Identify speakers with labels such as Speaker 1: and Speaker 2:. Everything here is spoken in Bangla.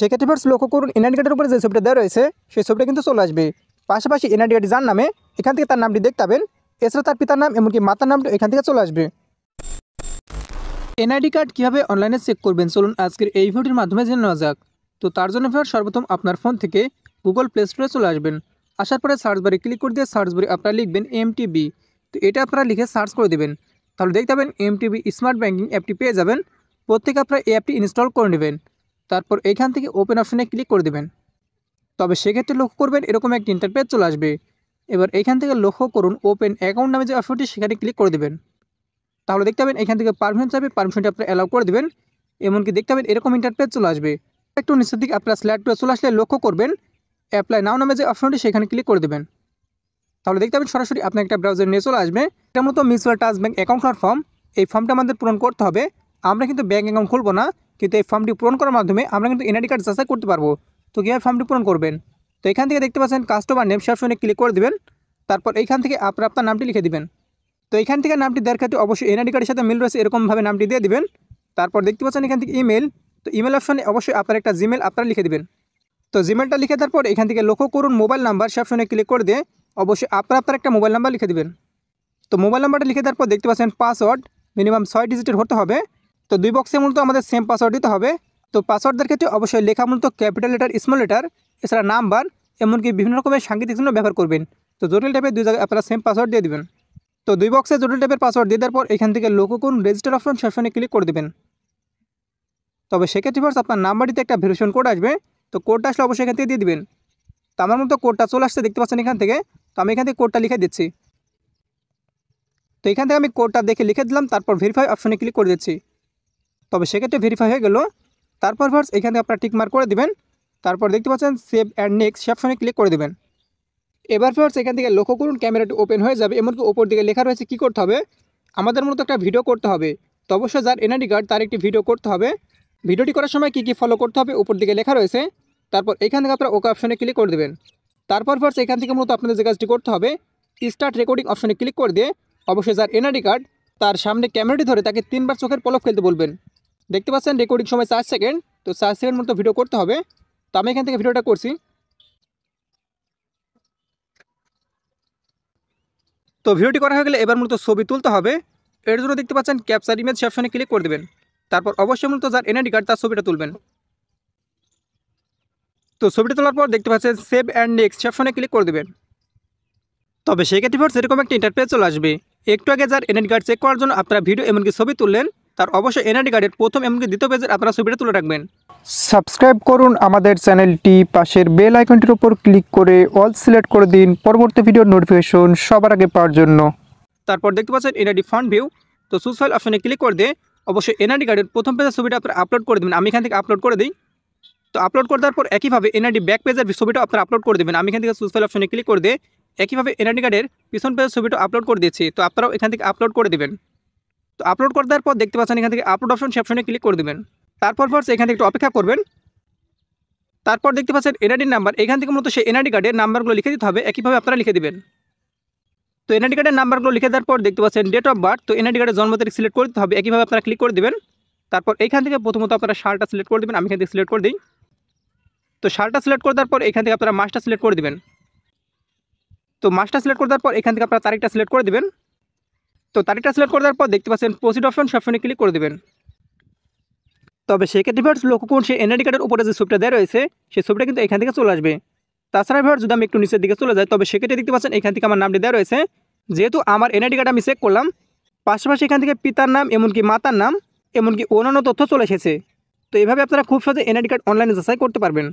Speaker 1: সেক্ষেত্রে ফার্স্ট লক্ষ্য করুন এনআইডি কার্ডের উপরে যে ছবিটা দেওয়া রয়েছে সেই ছবিটা কিন্তু চলে আসবে। পাশাপাশি এনআইডি কার্ড যার নামে এখান থেকে তার নামটি দেখতে পাবেন, এছাড়া তার পিতার নাম এমনকি মাতার নামটা এখান থেকে চলে আসবে। এনআইডি কার্ড কীভাবে অনলাইনে চেক করবেন চলুন আজকের এই ভিডিওর মাধ্যমে জেনে নেওয়া যাক। তো তার জন্য সর্বপ্রথম আপনার ফোন থেকে গুগল প্লে স্টোরে চলে আসবেন। আসার পরে সার্চ বারে ক্লিক করে দিয়ে সার্চ বারে আপনারা লিখবেন এমটিবি। তো এটা আপনারা লিখে সার্চ করে দেবেন, তাহলে দেখতে পাবেন এমটিবি স্মার্ট ব্যাঙ্কিং অ্যাপটি পেয়ে যাবেন। প্রত্যেকে আপনারা এই অ্যাপটি ইনস্টল করে নেবেন, তারপর এখান থেকে ওপেন অপশনে ক্লিক করে দেবেন। তবে সেক্ষেত্রে লক্ষ্য করবেন এরকম একটি ইন্টারফেস চলে আসবে। এবার এখান থেকে লক্ষ্য করুন ওপেন অ্যাকাউন্ট নামে যে অপশনটি সেখানে ক্লিক করে দেবেন। তাহলে দেখতে পাবেন এখান থেকে পারমিশন চাইবে, পারমিশনটি আপনারা অ্যালাউ করে দেবেন। এমনকি দেখতে পাবেন এরকম ইন্টারফেস চলে আসবে। একটু নিচের দিকে আপনারা স্ল্যাড টুলে চলে আসলে লক্ষ্য করবেন অ্যাপ্লাই নাও নামে যে অপশনটি সেখানে ক্লিক করে দেবেন। তাহলে দেখতে পাবেন সরাসরি আপনার একটা ব্রাউজার নিয়ে চলে আসবে। এটার মতো মিউচুয়াল ট্রাস্ট ব্যাংক অ্যাকাউন্ট খোলার ফর্ম, এই ফর্মটা আমাদের পূরণ করতে হবে। আমরা কিন্তু ব্যাঙ্ক অ্যাকাউন্ট খুলবো না, কিন্তু এই ফর্মটি পূরণ করার মাধ্যমে আমরা কিন্তু এনআইডি কার্ড যাচাই করতে পারবো। তো কীভাবে ফর্মটি পূরণ করবেন, তো এখান থেকে দেখতে পাচ্ছেন কাস্টমার নেম সে অপশনে ক্লিক করে দেবেন। তারপর এইখান থেকে আপনার নামটি লিখে দিবেন। তো এখান থেকে নামটি দেওয়ার ক্ষেত্রে অবশ্যই এনআইডি কার্ডের সাথে মিল রয়েছে এরকমভাবে নামটি দিয়ে দিবেন। তারপর দেখতে পাচ্ছেন এখান থেকে ইমেল, তো ইমেল অপশনে অবশ্যই আপনার একটা জিমেল আপনারা লিখে দিবেন। তো জিমেলটা লিখে দেওয়ার পর এখান থেকে লক্ষ্য করুন মোবাইল নাম্বার সে অপশনে ক্লিক করে দিয়ে অবশ্যই আপনার একটা মোবাইল নাম্বার লিখে দিবেন। তো মোবাইল নাম্বারটা লিখে দেওয়ার পর দেখতে পাচ্ছেন পাসওয়ার্ড মিনিমাম 6 ডিজিটের হতে হবে। তো 2 বক্সে মূলত আমাদের সেম পাসওয়ার্ড দিতে হবে। তো পাসওয়ার্ডের ক্ষেত্রে অবশ্যই লেখা মূলত ক্যাপিটাল লেটার স্মল লেটার এছাড়া নাম্বার এমনকি বিভিন্ন রকমের সাংকেতিক চিহ্ন ব্যবহার করবেন। তো জটিল টাইপের 2 জায়গায় আপনারা সেম পাসওয়ার্ড দিয়ে দেবেন। তো 2 বক্সে জটিল টাইপের পাসওয়ার্ড দিয়ে দেওয়ার পর এখান থেকে লক্ষ্য করুন রেজিস্টার অপশন সেকশনে ক্লিক করে দেবেন। তবে সেক্ষেত্রে ফার্স্ট আপনার নাম্বারটিতে একটা ভেরিফিকেশন কোড আসবে। তো কোডটা আসলে অবশ্যই এখান থেকে দিয়ে দিবেন। তো আমার মতো কোডটা চলে আসছে দেখতে পাচ্ছেন এখান থেকে। তো আমি এখান থেকে কোডটা লিখে দিচ্ছি। তো এখান থেকে আমি কোডটা দেখে লিখে দিলাম, তারপর ভেরিফাই অপশনে ক্লিক করে দিচ্ছি। তবে সেক্ষেত্রে ভেরিফাই হয়ে গেল। তারপর ফার্স্ট এখান থেকে আপনারা টিক মার্ক করে দেবেন। তারপর দেখতে পাচ্ছেন সেভ অ্যান্ড নেক্সট সে অপশনে ক্লিক করে দেবেন। এবার ফার্স্ট এখান থেকে লক্ষ্য করুন ক্যামেরাটি ওপেন হয়ে যাবে, এমনকি ওপর দিকে লেখা রয়েছে কী করতে হবে, আমাদের মূলত একটা ভিডিও করতে হবে। তো অবশ্যই যার এনআইডি কার্ড তার একটি ভিডিও করতে হবে। ভিডিওটি করার সময় কী ফলো করতে হবে উপর দিকে লেখা রয়েছে। তারপর এখান থেকে আপনারা ওকে অপশনে ক্লিক করে দেবেন। তারপর ফার্স্ট এখান থেকে মূলত আপনাদের যে কাজটি করতে হবে স্টার্ট রেকর্ডিং অপশনে ক্লিক করে দিয়ে অবশ্যই যার এনআইডি কার্ড তার সামনে ক্যামেরাটি ধরে তাকে 3 বার চোখের পলক ফেলতে বলবেন। দেখতে পাচ্ছেন রেকর্ডিং সময় 4 সেকেন্ড, তো 4 সেকেন্ড মতো ভিডিও করতে হবে। তো আমি এখান থেকে ভিডিওটা করছি। তো ভিডিওটি করা হয়ে গেলে এবার মূলত ছবি তুলতে হবে। এর জন্য দেখতে পাচ্ছেন ক্যাপচার ইমেজ সে অপশনে ক্লিক করে দেবেন। তারপর অবশ্যই মূলত যার এনআইডি কার্ড তার ছবিটা তুলবেন। তো ছবিটা তোলার পর দেখতে পাচ্ছেন সেভ অ্যান্ড নেক্সট সে অপশনে ক্লিক করে দেবেন। তবে সেক্ষেত্রে ফার্স্ট এরকম একটা ইন্টারফেস চলে আসবে। একটু আগে যার এনআইডি কার্ড চেক করার জন্য আপনারা ভিডিও এমনকি ছবি তুললেন, তার অবশ্যই এনআইডি কার্ডের প্রথম এমনকি দ্বিতীয় পেজের আপনারা ছবিটা তুলে রাখবেন।
Speaker 2: সাবস্ক্রাইব করুন আমাদের চ্যানেলটি, পাশের বেল আইকনটির উপর ক্লিক করে অল সিলেক্ট করে দিন পরবর্তী ভিডিওর নোটিফিকেশন সবার আগে পাওয়ার জন্য।
Speaker 1: তারপর দেখতে পাচ্ছেন এনআইডি ফন্ট ভিউ, তো চুজ ফাইল অপশনে ক্লিক করে দিয়ে অবশ্যই এনআইডি কার্ডের প্রথম পেজের ছবিটা আপনারা আপলোড করে দেবেন। আমি এখান থেকে আপলোড করে দিই। তো আপলোড করে দেওয়ার পর একইভাবে এনআইডি ব্যাক পেজের ছবিটা আপনারা আপলোড করে দেবেন। আমি এখান থেকে চুজ ফাইল অপশনে ক্লিক করে দিয়ে একইভাবে এনআইডি কার্ডের পিছন পেজের ছবিটা আপলোড করে দিয়েছি। তো আপনারাও এখান থেকে আপলোড করে দেবেন। তো আপলোড করে দেওয়ার পর দেখতে পাচ্ছেন এখান থেকে আপলোড অপশন সে অপশনে ক্লিক করে দেবেন। তারপর ফার্স্ট এখান থেকে একটু অপেক্ষা করবেন। তারপর দেখতে পাচ্ছেন এনআইডি নাম্বার, এখান থেকে মূলত সেই এনআইডি কার্ডের নাম্বারগুলো লিখে দিতে হবে, একইভাবে আপনারা লিখে দিবেন। তো এনআইডি কার্ডের নাম্বারগুলো লিখে দেওয়ার পর দেখতে পাচ্ছেন ডেট অফ বার্থ, তো এনআইডি কার্ডের জন্ম তারিখ সিলেক্ট করতে হবে, একইভাবে আপনারা ক্লিক করে দেবেন। তারপর এইখান থেকে প্রথমত আপনারা সালটা সিলেক্ট করে দেবেন। আমি এখান থেকে সিলেক্ট করে দিই। তো সালটা সিলেক্ট করে দেওয়ার পর এখান থেকে আপনারা মাসটা সিলেক্ট করে দেবেন। তো মাসটা সিলেক্ট করে দেওয়ার পর এখান থেকে আপনারা তারিখটা সিলেক্ট করে দেবেন। তো তারিখটা সিলেক্ট করে দেওয়ার পর দেখতে পাচ্ছেন প্রসিড অপশন সে অপশনে ক্লিক করে দেবেন। তবে সেক্ষেত্রে ভিউয়ার্স লক্ষ্য করুন সেই এনআইডি কার্ডের উপরে যে ছবিটা দেওয়া রয়েছে সেই ছবিটা কিন্তু এখান থেকে চলে আসবে। তাছাড়া ভিউয়ার্স যদি আমি একটু নিচের দিকে চলে যাই, তবে সেক্ষেত্রে দেখতে পাচ্ছেন এখান থেকে আমার নামটি দেওয়া রয়েছে। যেহেতু আমার এনআইডি কার্ড আমি চেক করলাম, পাশাপাশি এখান থেকে পিতার নাম এমনকি মাতার নাম এমনকি অন্যান্য তথ্য চলে এসেছে। তো এইভাবে আপনারা খুব সহজে এনআইডি কার্ড অনলাইনে যাচাই করতে পারবেন।